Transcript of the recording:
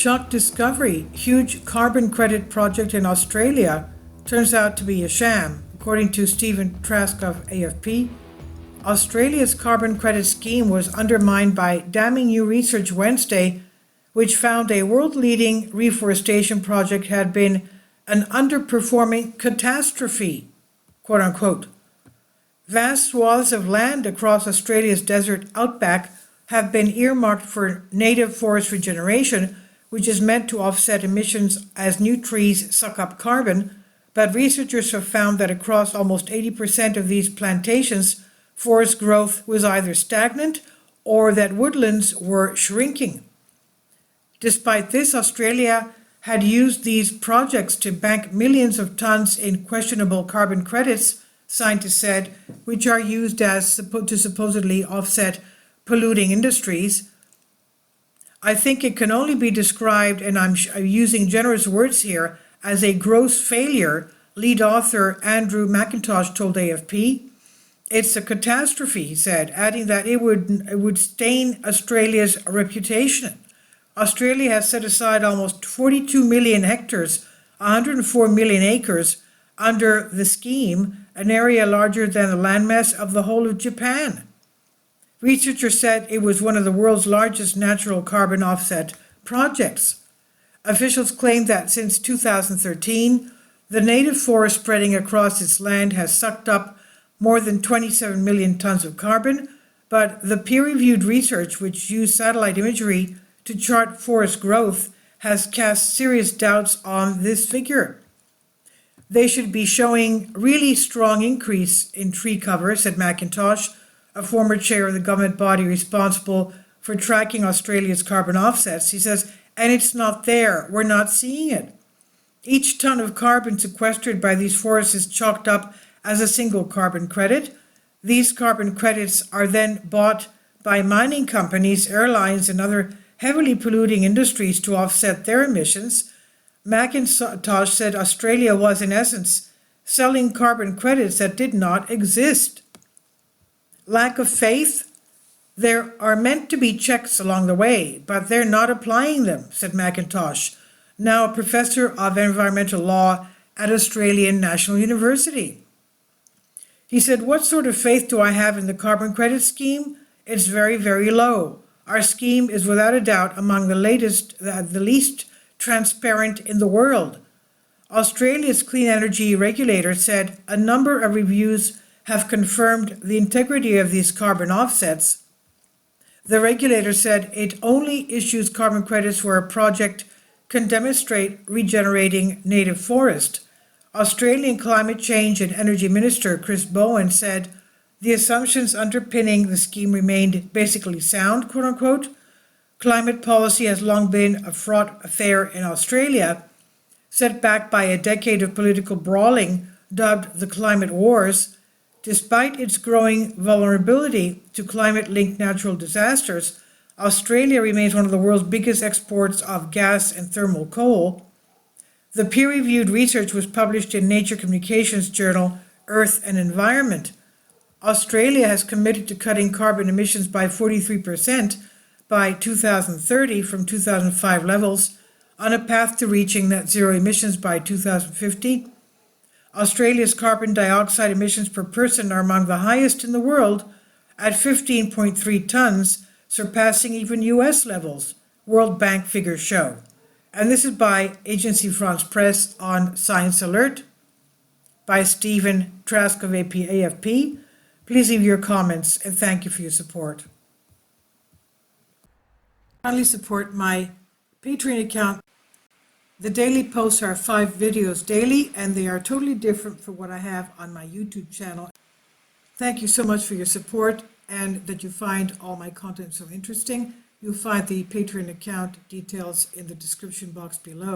Shock discovery, huge carbon credit project in Australia turns out to be a sham, according to Stephen Trask of AFP. Australia's carbon credit scheme was undermined by damning new research Wednesday, which found a world-leading reforestation project had been an underperforming catastrophe, quote unquote. Vast swaths of land across Australia's desert outback have been earmarked for native forest regeneration, which is meant to offset emissions as new trees suck up carbon, but researchers have found that across almost 80% of these plantations, forest growth was either stagnant or that woodlands were shrinking. Despite this, Australia had used these projects to bank millions of tons in questionable carbon credits, scientists said, which are used to supposedly offset polluting industries. I think it can only be described, and I'm using generous words here, as a gross failure, lead author Andrew McIntosh told AFP. It's a catastrophe, he said, adding that it would stain Australia's reputation. Australia has set aside almost 42 million hectares, 104 million acres, under the scheme, an area larger than the landmass of the whole of Japan. Researchers said it was one of the world's largest natural carbon offset projects. Officials claim that since 2013, the native forest spreading across its land has sucked up more than 27 million tons of carbon, but the peer-reviewed research, which used satellite imagery to chart forest growth, has cast serious doubts on this figure. They should be showing really strong increase in tree cover, said McIntosh, a former chair of the government body responsible for tracking Australia's carbon offsets. He says, and it's not there. We're not seeing it. Each ton of carbon sequestered by these forests is chalked up as a single carbon credit. These carbon credits are then bought by mining companies, airlines, and other heavily polluting industries to offset their emissions. McIntosh said Australia was, in essence, selling carbon credits that did not exist. Lack of faith? There are meant to be checks along the way, but they're not applying them, said McIntosh, now a professor of environmental law at Australian National University. He said, what sort of faith do I have in the carbon credit scheme? It's very, very low. Our scheme is without a doubt among the least transparent in the world. Australia's clean energy regulator said a number of reviews have confirmed the integrity of these carbon offsets. The regulator said it only issues carbon credits where a project can demonstrate regenerating native forest. Australian Climate Change and Energy Minister Chris Bowen said the assumptions underpinning the scheme remained basically sound, quote unquote. Climate policy has long been a fraught affair in Australia, set back by a decade of political brawling dubbed the climate wars. Despite its growing vulnerability to climate-linked natural disasters, Australia remains one of the world's biggest exports of gas and thermal coal. The peer-reviewed research was published in Nature Communications journal Earth and Environment. Australia has committed to cutting carbon emissions by 43% by 2030 from 2005 levels, on a path to reaching net zero emissions by 2050. Australia's carbon dioxide emissions per person are among the highest in the world at 15.3 tons, surpassing even US levels, World Bank figures show. And this is by Agency France Presse on Science Alert, by Stephen Trask of AFP. Please leave your comments and thank you for your support. Kindly support my Patreon account. The daily posts are 5 videos daily, and they are totally different from what I have on my YouTube channel. Thank you so much for your support and that you find all my content so interesting. You'll find the Patreon account details in the description box below.